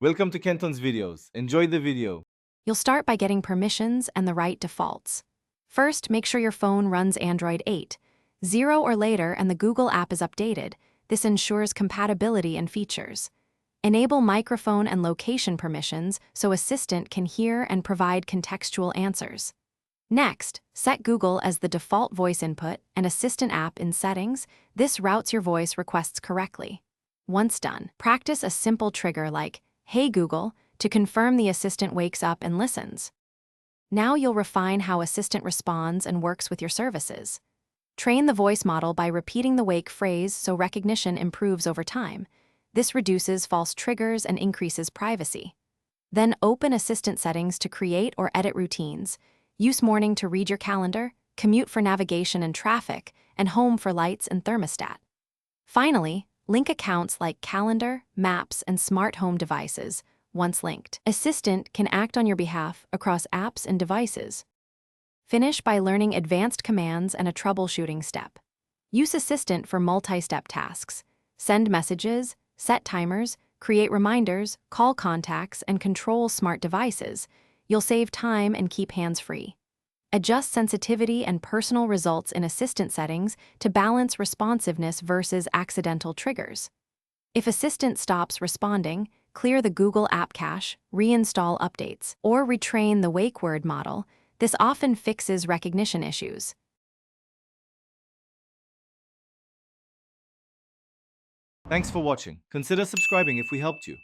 Welcome to Kenton's videos. Enjoy the video. You'll start by getting permissions and the right defaults. First, make sure your phone runs Android 8, 0 or later, and the Google app is updated. This ensures compatibility and features. Enable microphone and location permissions so Assistant can hear and provide contextual answers. Next, set Google as the default voice input and Assistant app in settings. This routes your voice requests correctly. Once done, practice a simple trigger like, "Hey Google," to confirm the Assistant wakes up and listens. Now you'll refine how Assistant responds and works with your services. Train the voice model by repeating the wake phrase so recognition improves over time. This reduces false triggers and increases privacy. Then open Assistant settings to create or edit routines. Use morning to read your calendar, commute for navigation and traffic, and home for lights and thermostat. Finally, link accounts like calendar, maps, and smart home devices. Once linked, Assistant can act on your behalf across apps and devices. Finish by learning advanced commands and a troubleshooting step. Use Assistant for multi-step tasks. Send messages, set timers, create reminders, call contacts, and control smart devices. You'll save time and keep hands-free. Adjust sensitivity and personal results in Assistant settings to balance responsiveness versus accidental triggers. If Assistant stops responding, clear the Google App Cache, reinstall updates, or retrain the wake word model. This often fixes recognition issues. Thanks for watching. Consider subscribing if we helped you.